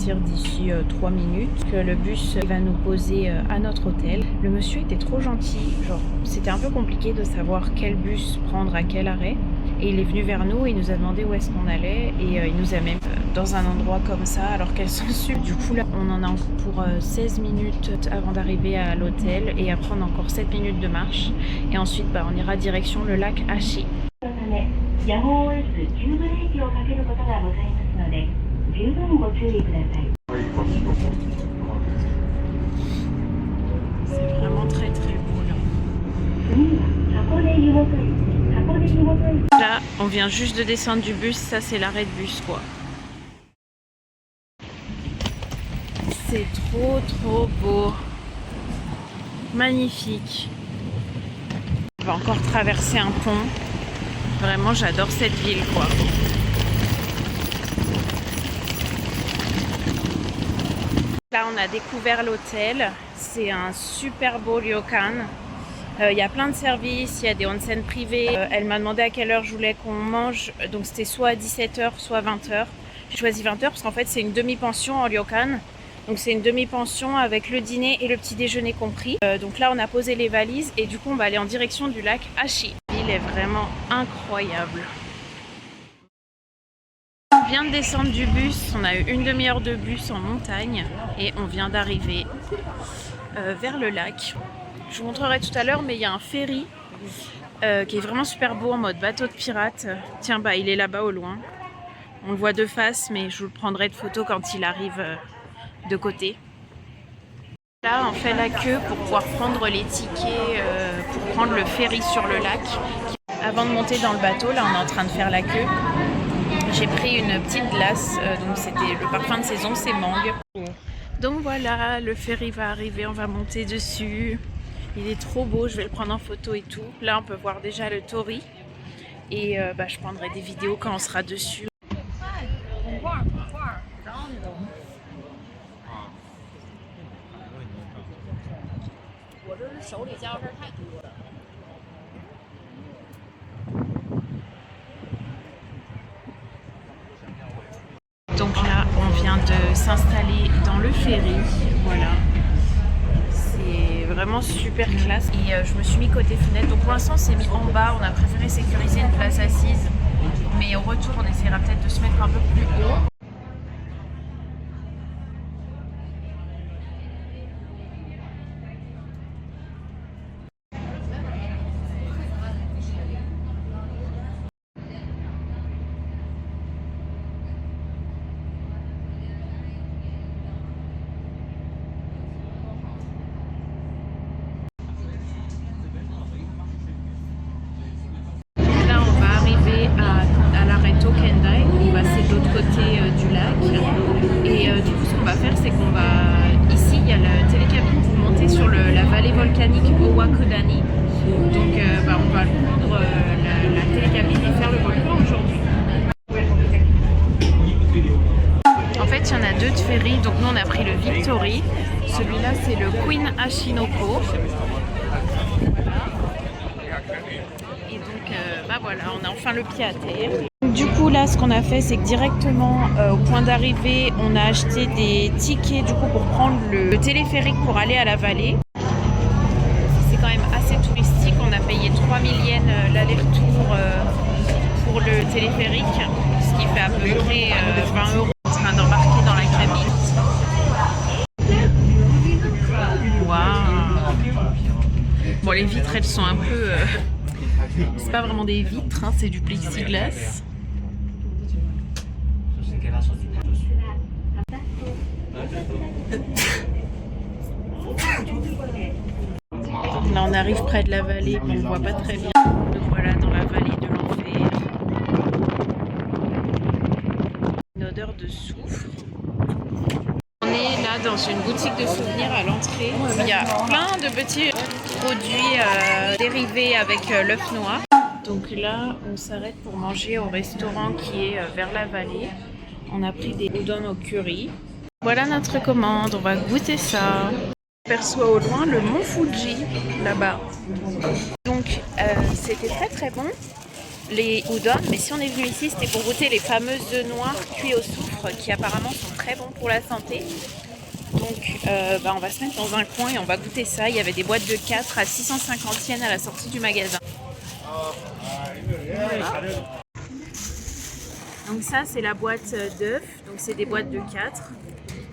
partir d'ici 3 minutes, que le bus va nous poser à notre hôtel. Le monsieur était trop gentil, genre c'était un peu compliqué de savoir quel bus prendre à quel arrêt. Et il est venu vers nous, il nous a demandé où est-ce qu'on allait et il nous a même dans un endroit comme ça alors qu'elles sont sur. Du coup là on en a pour 16 minutes avant d'arriver à l'hôtel et après on a encore 7 minutes de marche et ensuite on ira direction le lac Hashi. C'est vraiment très très beau là. Là, on vient juste de descendre du bus, ça c'est l'arrêt de bus quoi. C'est trop trop beau. Magnifique. On va encore traverser un pont. Vraiment, j'adore cette ville quoi. Là, on a découvert l'hôtel. C'est un super beau ryokan. Il y a plein de services, il y a des onsen privés. Elle m'a demandé à quelle heure je voulais qu'on mange, donc c'était soit à 17h, soit à 20h. J'ai choisi 20h parce qu'en fait c'est une demi-pension en ryokan. Donc c'est une demi-pension avec le dîner et le petit déjeuner compris. Donc là on a posé les valises et du coup on va aller en direction du lac Hashi. L'île est vraiment incroyable. On vient de descendre du bus, on a eu une demi-heure de bus en montagne et on vient d'arriver vers le lac. Je vous montrerai tout à l'heure, mais il y a un ferry qui est vraiment super beau en mode bateau de pirate. Tiens, il est là-bas au loin. On le voit de face, mais je vous le prendrai de photo quand il arrive de côté. Là, on fait la queue pour pouvoir prendre les tickets pour prendre le ferry sur le lac. Avant de monter dans le bateau, là, on est en train de faire la queue. J'ai pris une petite glace, donc c'était le parfum de saison, c'est mangue. Donc voilà, le ferry va arriver, on va monter dessus. Il est trop beau, je vais le prendre en photo et tout. Là, on peut voir déjà le torii. Et je prendrai des vidéos quand on sera dessus. Donc là, on vient de s'installer dans le ferry. Voilà. C'est vraiment super classe et je me suis mis côté fenêtre, donc pour l'instant c'est mis en bas, on a préféré sécuriser une place assise mais au retour on essaiera peut-être de se mettre un peu plus haut. À l'arrêt Tokendai, on va passer de l'autre côté du lac et du coup ce qu'on va faire c'est qu'on va ici il y a la télécabine pour monter sur la vallée volcanique Owakudani, donc on va prendre la télécabine et faire le volcan aujourd'hui. En fait il y en a deux de ferry, donc nous on a pris le Victory, celui-là c'est le Queen Ashinoko. Et donc voilà, on a enfin le pied à terre. Du coup là ce qu'on a fait c'est que directement au point d'arrivée on a acheté des tickets du coup pour prendre le téléphérique pour aller à la vallée. C'est quand même assez touristique, on a payé 3000 yens l'aller-retour pour le téléphérique, ce qui fait à peu près 20 € en train d'embarquer dans la cabine. Waouh. Bon les vitres elles sont un peu... c'est pas vraiment des vitres, hein, c'est du plexiglas. Là on arrive près de la vallée, mais on ne voit pas très bien. Donc voilà, dans la vallée de l'enfer. Une odeur de soufre. On est là dans une boutique de souvenirs à l'entrée. Il y a plein de petits produits dérivés avec l'œuf noir. Donc là, on s'arrête pour manger au restaurant qui est vers la vallée. On a pris des udon au curry. Voilà notre commande, on va goûter ça. On perçoit au loin le mont Fuji là-bas. Donc c'était très très bon. les udon, mais si on est venu ici, c'était pour goûter les fameuses œufs noirs cuits au soufre qui apparemment sont très bons pour la santé. Donc on va se mettre dans un coin et on va goûter ça. Il y avait des boîtes de 4 à 650 yens à la sortie du magasin. Voilà. Donc ça c'est la boîte d'œufs, donc c'est des boîtes de 4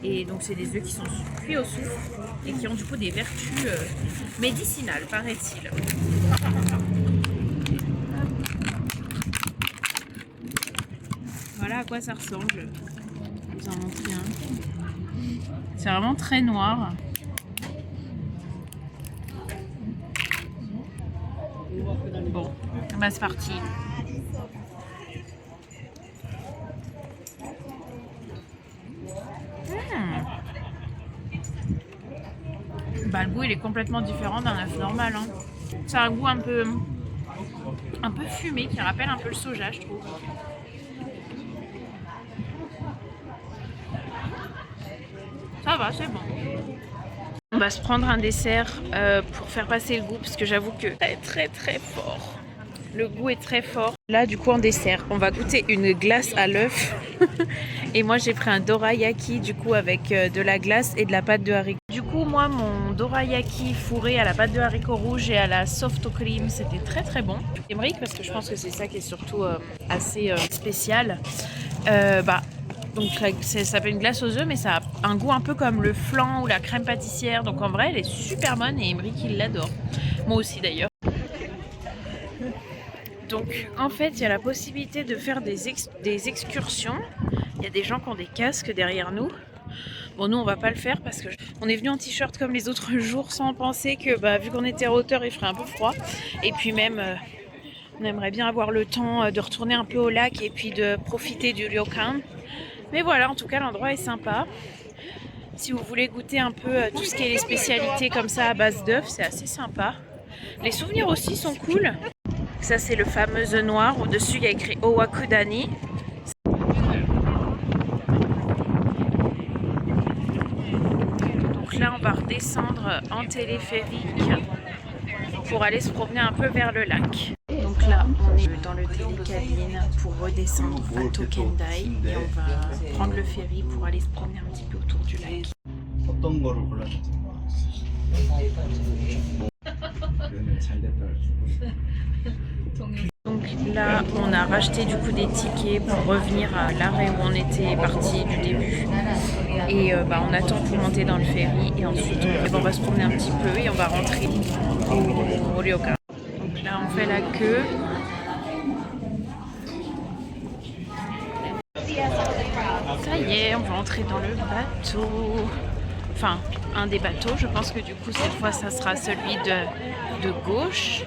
et donc c'est des œufs qui sont cuits au soufre et qui ont du coup des vertus médicinales paraît-il. Voilà à quoi ça ressemble, je vais vous en montrer un. C'est vraiment très noir. Bon, bah c'est parti. Bah, le goût il est complètement différent d'un œuf normal. Hein. C'est un goût un peu fumé qui rappelle un peu le soja, je trouve. Ça va, c'est bon. On va se prendre un dessert pour faire passer le goût parce que j'avoue que c'est très très fort. Le goût est très fort. Là du coup en dessert, on va goûter une glace à l'œuf. Et moi j'ai pris un dorayaki du coup avec de la glace et de la pâte de haricots. Du coup moi mon dorayaki fourré à la pâte de haricots rouge et à la soft cream, c'était très très bon. Émeric, parce que je pense que c'est ça qui est surtout assez spécial. Donc ça s'appelle une glace aux œufs, mais ça a un goût un peu comme le flan ou la crème pâtissière. Donc en vrai elle est super bonne et Émeric il l'adore. Moi aussi d'ailleurs. Donc en fait il y a la possibilité de faire des excursions. Il y a des gens qui ont des casques derrière nous. Bon nous on va pas le faire parce qu'on est venu en t-shirt comme les autres jours sans penser que vu qu'on était en hauteur il ferait un peu froid. Et puis même on aimerait bien avoir le temps de retourner un peu au lac et puis de profiter du ryokan. Mais voilà, en tout cas l'endroit est sympa. Si vous voulez goûter un peu tout ce qui est les spécialités comme ça à base d'œufs, c'est assez sympa. Les souvenirs aussi sont cool. Ça c'est le fameux œuf noir, au-dessus il y a écrit Owakudani. Donc là on va redescendre en téléphérique pour aller se promener un peu vers le lac. Donc là on est dans le télécabine pour redescendre à Tokendai et on va prendre le ferry pour aller se promener un petit peu autour du lac. Donc là on a racheté du coup des tickets pour revenir à l'arrêt où on était parti du début et on attend pour monter dans le ferry et ensuite on va se promener un petit peu et on va rentrer au ryokan. Donc là on fait la queue. Ça y est, on va entrer dans le bateau. Enfin, un des bateaux. Je pense que du coup, cette fois, ça sera celui de gauche.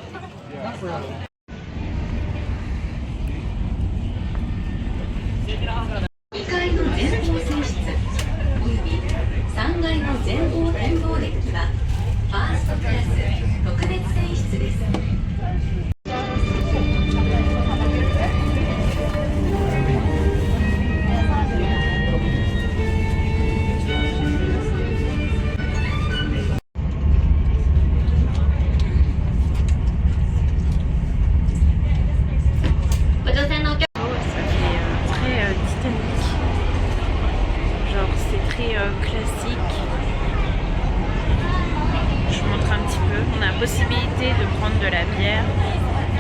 Classique. Je vous montre un petit peu. On a la possibilité de prendre de la bière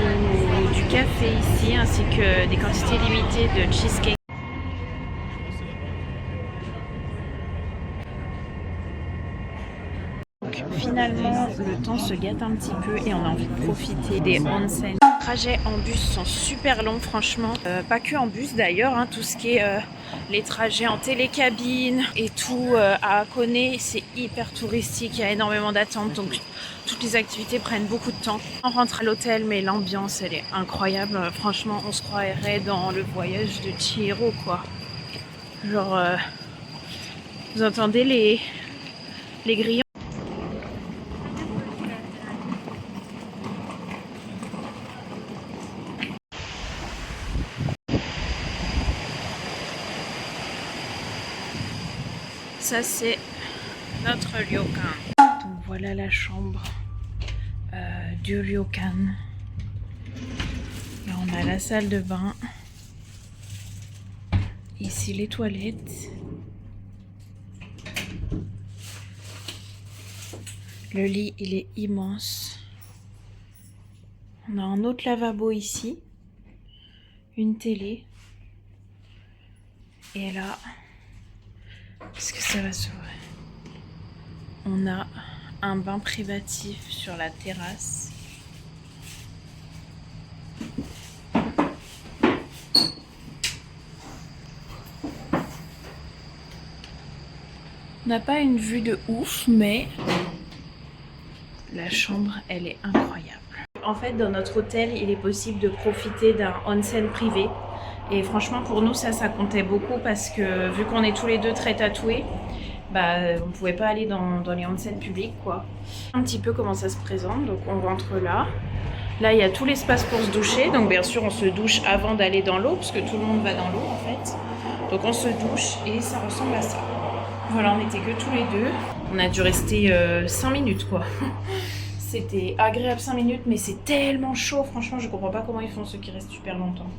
ou du café ici, ainsi que des quantités limitées de cheesecake. Donc finalement, le temps se gâte un petit peu et on a envie de profiter des onsen. Les trajets en bus sont super longs franchement, pas que en bus d'ailleurs, hein, tout ce qui est les trajets en télécabine et tout à Hakone, c'est hyper touristique, il y a énormément d'attentes donc toutes les activités prennent beaucoup de temps. On rentre à l'hôtel mais l'ambiance elle est incroyable, franchement on se croirait dans le voyage de Chihiro quoi. Genre vous entendez les grillons. Ça c'est notre ryokan. Donc voilà la chambre du ryokan. Là On a la salle de bain. Ici les toilettes. Le lit, il est immense. On a un autre lavabo ici. Une télé. Et là, est-ce que ça va s'ouvrir? On a un bain privatif sur la terrasse. On n'a pas une vue de ouf, mais la chambre, elle est incroyable. En fait, dans notre hôtel, il est possible de profiter d'un onsen privé. Et franchement, pour nous, ça comptait beaucoup parce que vu qu'on est tous les deux très tatoués, bah, on pouvait pas aller dans les onsen publics, quoi. Un petit peu comment ça se présente. Donc, on rentre là. Là, il y a tout l'espace pour se doucher. Donc, bien sûr, on se douche avant d'aller dans l'eau parce que tout le monde va dans l'eau, en fait. Donc, on se douche et ça ressemble à ça. Voilà, on n'était que tous les deux. On a dû rester 5 minutes, quoi. C'était agréable 5 minutes, mais c'est tellement chaud. Franchement, je comprends pas comment ils font ceux qui restent super longtemps.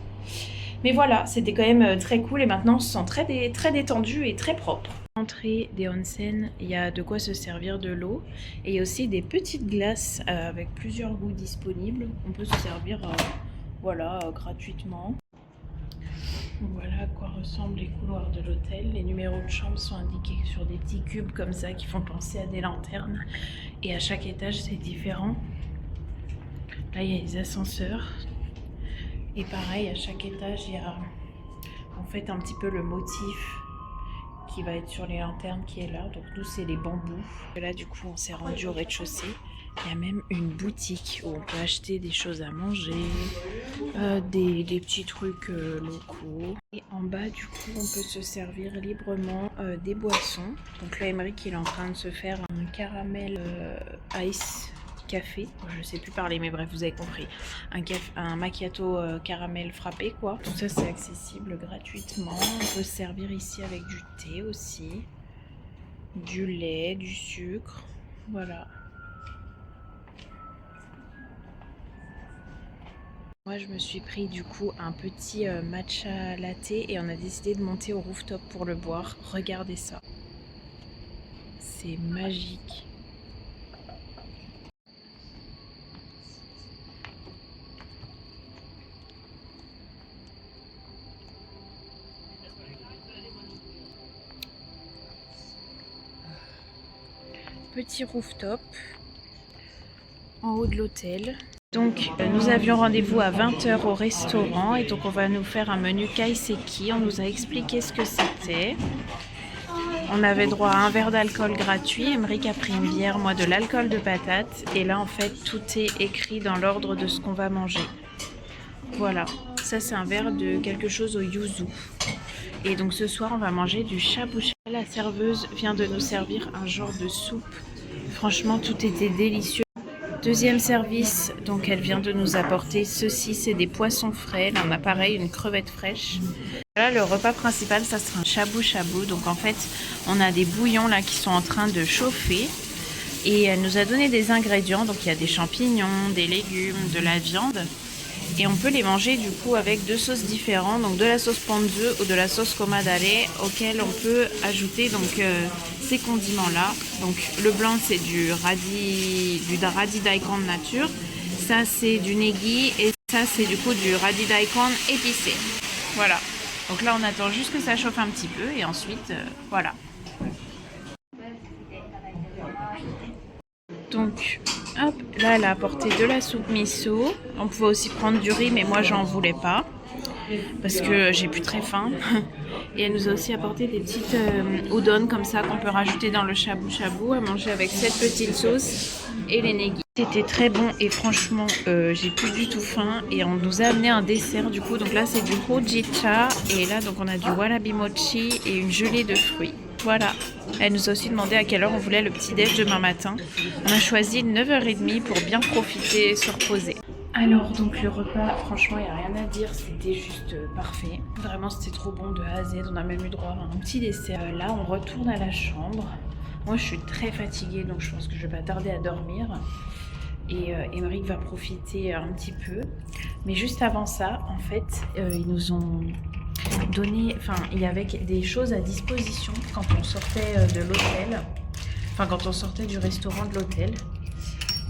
Mais voilà, c'était quand même très cool et maintenant on se sent très détendu et très propre. Entrée des onsen, il y a de quoi se servir de l'eau et il y a aussi des petites glaces avec plusieurs goûts disponibles. On peut se servir voilà, gratuitement. Voilà à quoi ressemblent les couloirs de l'hôtel. Les numéros de chambre sont indiqués sur des petits cubes comme ça qui font penser à des lanternes. Et à chaque étage, c'est différent. Là, il y a les ascenseurs. Et pareil, à chaque étage, il y a en fait un petit peu le motif qui va être sur les lanternes qui est là. Donc nous, c'est les bambous. Et là, du coup, on s'est rendu au rez-de-chaussée. Il y a même une boutique où on peut acheter des choses à manger, des petits trucs locaux. Et en bas, du coup, on peut se servir librement des boissons. Donc là, Emeric, il est en train de se faire un caramel ice café. Je sais plus parler, mais bref, vous avez compris. Un macchiato caramel frappé, quoi. Tout ça, c'est accessible gratuitement. On peut se servir ici avec du thé aussi, du lait, du sucre. Voilà. Moi, je me suis pris du coup un petit matcha latte et on a décidé de monter au rooftop pour le boire. Regardez ça. C'est magique. Petit rooftop en haut de l'hôtel. Donc nous avions rendez-vous à 20 h au restaurant et donc on va nous faire un menu kaiseki. On nous a expliqué ce que c'était. On avait droit à un verre d'alcool gratuit. Emeric a pris une bière, moi de l'alcool de patate. Et là en fait tout est écrit dans l'ordre de ce qu'on va manger. Voilà, ça c'est un verre de quelque chose au yuzu. Et donc ce soir on va manger du shabu shabu. La serveuse vient de nous servir un genre de soupe. Franchement tout était délicieux. Deuxième service, donc elle vient de nous apporter ceci, c'est des poissons frais. Là on a pareil une crevette fraîche. Là le repas principal ça sera un shabu shabu. Donc en fait on a des bouillons là qui sont en train de chauffer. Et elle nous a donné des ingrédients, donc il y a des champignons, des légumes, de la viande. Et on peut les manger du coup avec deux sauces différentes, donc de la sauce ponzu ou de la sauce komadare, auquel on peut ajouter donc ces condiments là. Donc le blanc c'est du radis daikon nature, ça c'est du negi et ça c'est du coup du radis daikon épicé. Voilà. Donc là on attend juste que ça chauffe un petit peu et ensuite voilà. Donc hop, là elle a apporté de la soupe miso. On pouvait aussi prendre du riz mais moi j'en voulais pas parce que j'ai plus très faim. Et elle nous a aussi apporté des petites udon comme ça qu'on peut rajouter dans le shabu shabu à manger avec cette petite sauce et les negi. C'était très bon et franchement j'ai plus du tout faim et on nous a amené un dessert du coup. Donc là c'est du hojicha et là donc on a du warabi mochi et une gelée de fruits. Voilà. Elle nous a aussi demandé à quelle heure on voulait le petit déj demain matin. On a choisi 9 h 30 pour bien profiter et se reposer. Alors donc le repas, franchement il n'y a rien à dire, c'était juste parfait. Vraiment c'était trop bon de A à Z, on a même eu droit à un petit dessert. Là on retourne à la chambre. Moi je suis très fatiguée donc je pense que je vais pas tarder à dormir. et Émeric va profiter un petit peu. Mais juste avant ça, en fait, ils nous ont donné, enfin, il y avait des choses à disposition quand on sortait de l'hôtel, enfin quand on sortait du restaurant de l'hôtel.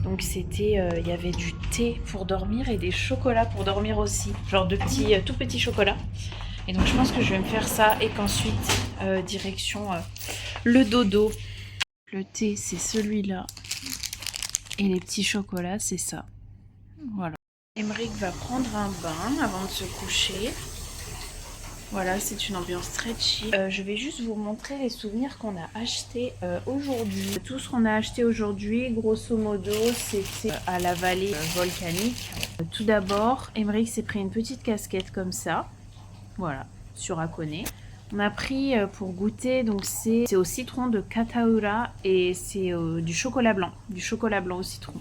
Donc c'était, il y avait du thé pour dormir et des chocolats pour dormir aussi, genre de petits, tout petits chocolats. Et donc je pense que je vais me faire ça et qu'ensuite direction le dodo. Le thé c'est celui-là et les petits chocolats c'est ça. Voilà. Émeric va prendre un bain avant de se coucher. Voilà, c'est une ambiance très chill. Je vais juste vous montrer les souvenirs qu'on a achetés aujourd'hui. Tout ce qu'on a acheté aujourd'hui, grosso modo, c'était à la vallée volcanique. Tout d'abord, Émeric s'est pris une petite casquette comme ça. Voilà, sur Hakone. On a pris pour goûter, donc c'est au citron de Kataura et c'est du chocolat blanc au citron.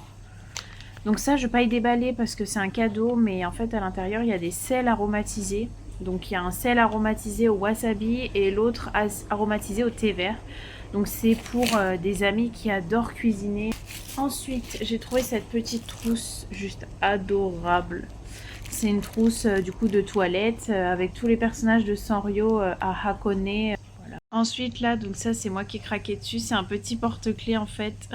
Donc ça, je ne vais pas y déballer parce que c'est un cadeau, mais en fait à l'intérieur il y a des sels aromatisés. Donc il y a un sel aromatisé au wasabi et l'autre aromatisé au thé vert. Donc c'est pour des amis qui adorent cuisiner. Ensuite, j'ai trouvé cette petite trousse juste adorable. C'est une trousse du coup de toilette avec tous les personnages de Sanrio à Hakone. Voilà. Ensuite là, donc ça c'est moi qui ai craqué dessus. C'est un petit porte-clés en fait.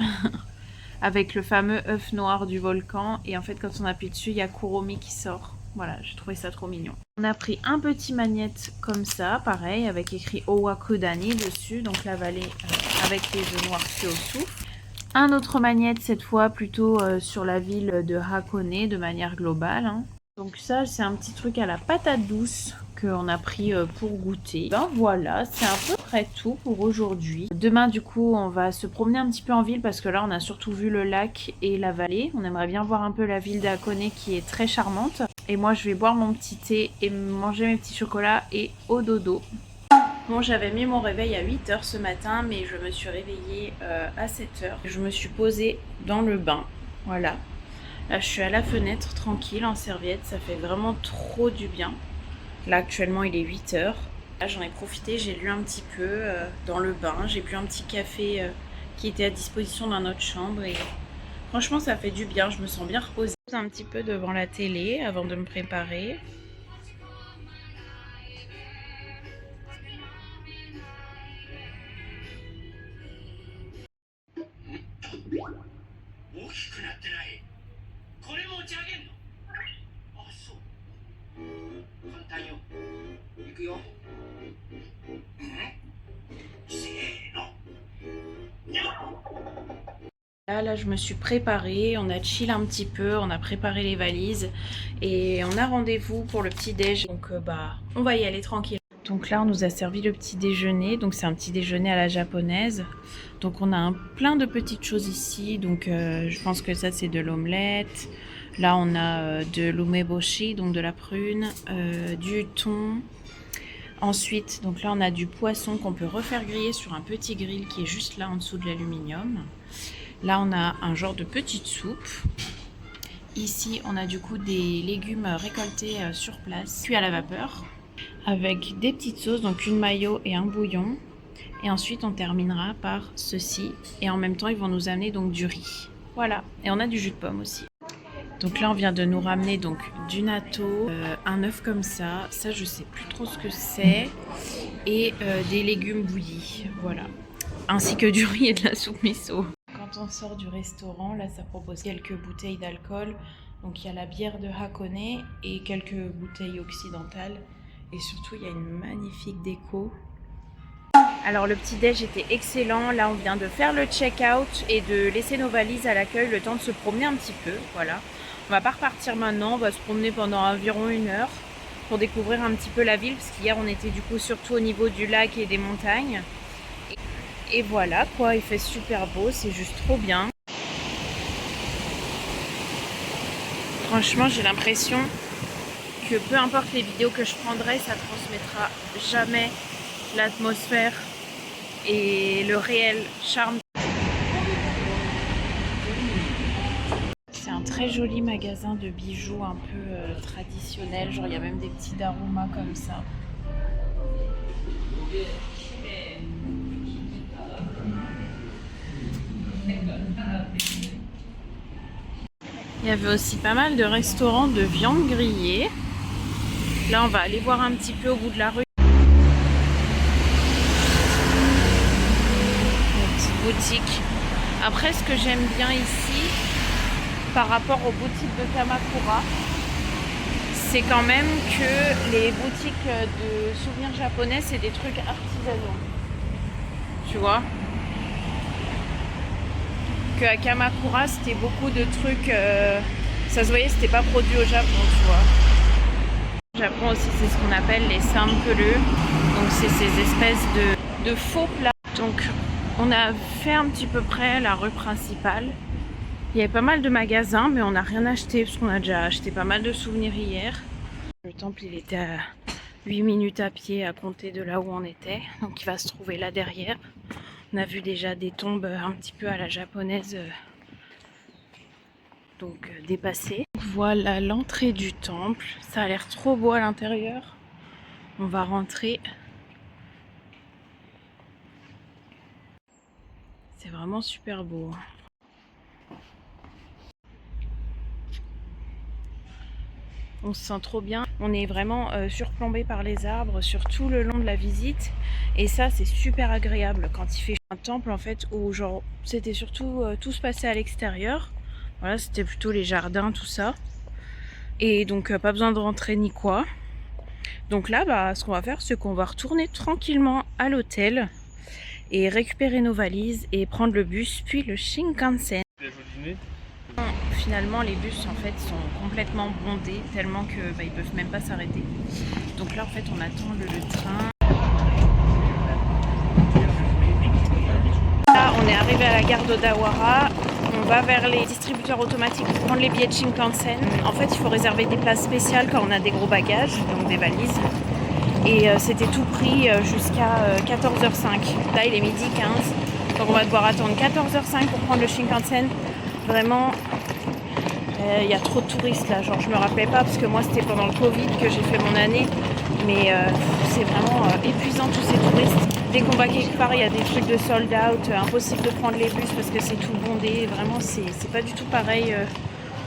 Avec le fameux œuf noir du volcan. Et en fait quand on appuie dessus, il y a Kuromi qui sort. Voilà, j'ai trouvé ça trop mignon. On a pris un petit magnète comme ça, pareil, avec écrit Owakudani dessus, donc la vallée avec les œufs noirs cuits au souffle. Un autre magnète, cette fois plutôt sur la ville de Hakone de manière globale. Hein. Donc ça, c'est un petit truc à la patate douce qu'on a pris pour goûter. Ben voilà, c'est à peu près tout pour aujourd'hui. Demain, du coup, on va se promener un petit peu en ville parce que là, on a surtout vu le lac et la vallée. On aimerait bien voir un peu la ville d'Hakone qui est très charmante. Et moi, je vais boire mon petit thé et manger mes petits chocolats et au dodo. Bon, j'avais mis mon réveil à 8 h ce matin, mais je me suis réveillée à 7 h. Je me suis posée dans le bain, voilà. Là, je suis à la fenêtre, tranquille, en serviette, ça fait vraiment trop du bien. Là, actuellement, il est 8 h. Là, j'en ai profité, j'ai lu un petit peu dans le bain. J'ai bu un petit café qui était à disposition dans notre chambre et franchement, ça fait du bien, je me sens bien reposée. Un petit peu devant la télé avant de me préparer. Là, je me suis préparée, on a chill un petit peu, on a préparé les valises et on a rendez-vous pour le petit déj. Donc on va y aller tranquille. Donc là, on nous a servi le petit déjeuner. Donc c'est un petit déjeuner à la japonaise. Donc on a plein de petites choses ici. Donc je pense que ça c'est de l'omelette. Là on a de l'umeboshi, donc de la prune, du thon. Ensuite, donc là on a du poisson qu'on peut refaire griller sur un petit grill qui est juste là en dessous de l'aluminium. Là, on a un genre de petite soupe. Ici, on a du coup des légumes récoltés sur place, cuits à la vapeur, avec des petites sauces, donc une mayo et un bouillon. Et ensuite, on terminera par ceci. Et en même temps, ils vont nous amener donc du riz. Voilà. Et on a du jus de pomme aussi. Donc là, on vient de nous ramener donc du natto, un œuf comme ça. Ça, je sais plus trop ce que c'est. Et des légumes bouillis. Voilà. Ainsi que du riz et de la soupe miso. Quand on sort du restaurant, là ça propose quelques bouteilles d'alcool. Donc il y a la bière de Hakone et quelques bouteilles occidentales. Et surtout il y a une magnifique déco. Alors le petit déj était excellent. Là on vient de faire le check-out et de laisser nos valises à l'accueil, le temps de se promener un petit peu. Voilà. On va pas repartir maintenant, on va se promener pendant environ 1 heure pour découvrir un petit peu la ville. Parce qu'hier on était du coup surtout au niveau du lac et des montagnes. Et voilà quoi, il fait super beau, c'est juste trop bien. Franchement, j'ai l'impression que peu importe les vidéos que je prendrai, ça transmettra jamais l'atmosphère et le réel charme. C'est un très joli magasin de bijoux un peu traditionnel, genre il y a même des petits darumas comme ça. Il y avait aussi pas mal de restaurants de viande grillée. Là, on va aller voir un petit peu au bout de la rue. Une petite boutique. Après, ce que j'aime bien ici, par rapport aux boutiques de Kamakura, c'est quand même que les boutiques de souvenirs japonais, c'est des trucs artisanaux. Tu vois? Que à Kamakura, c'était beaucoup de trucs... ça se voyait, c'était pas produit au Japon, tu vois. Au Japon aussi, c'est ce qu'on appelle les sampleux. Donc c'est ces espèces de faux plats. Donc on a fait un petit peu près la rue principale. Il y avait pas mal de magasins, mais on n'a rien acheté parce qu'on a déjà acheté pas mal de souvenirs hier. Le temple, il était à 8 minutes à pied à compter de là où on était. Donc il va se trouver là derrière. On a vu déjà des tombes un petit peu à la japonaise, donc dépassées. Voilà l'entrée du temple. Ça a l'air trop beau à l'intérieur. On va rentrer. C'est vraiment super beau. On se sent trop bien. On est vraiment surplombé par les arbres sur tout le long de la visite. Et ça, c'est super agréable quand il fait un temple en fait où genre c'était surtout tout se passait à l'extérieur. Voilà, c'était plutôt les jardins, tout ça. Et donc pas besoin de rentrer ni quoi. Donc là, bah, ce qu'on va faire, c'est qu'on va retourner tranquillement à l'hôtel et récupérer nos valises et prendre le bus, puis le Shinkansen. Finalement, les bus en fait sont complètement bondés tellement que bah, ils peuvent même pas s'arrêter. Donc là, en fait, on attend le train. Là, on est arrivé à la gare d'Odawara. On va vers les distributeurs automatiques pour prendre les billets de Shinkansen. En fait, il faut réserver des places spéciales quand on a des gros bagages, donc des valises. Et c'était tout pris jusqu'à 14h05. Là, il est midi 15. Donc on va devoir attendre 14h05 pour prendre le Shinkansen. Vraiment, il y a trop de touristes là. Genre, je me rappelais pas parce que moi, c'était pendant le Covid que j'ai fait mon année. Mais c'est vraiment épuisant tous ces touristes. Dès qu'on va quelque part, il y a des trucs de sold out. Impossible de prendre les bus parce que c'est tout bondé. Vraiment, c'est pas du tout pareil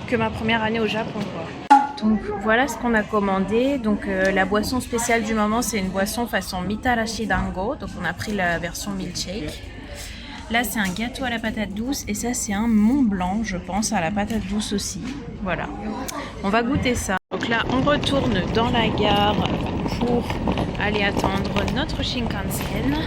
que ma première année au Japon, quoi. Donc voilà ce qu'on a commandé. Donc la boisson spéciale du moment, c'est une boisson façon Mitarashi Dango. Donc on a pris la version milkshake. Là c'est un gâteau à la patate douce et ça c'est un Mont Blanc, je pense, à la patate douce aussi. Voilà. On va goûter ça. Donc là on retourne dans la gare pour aller attendre notre Shinkansen.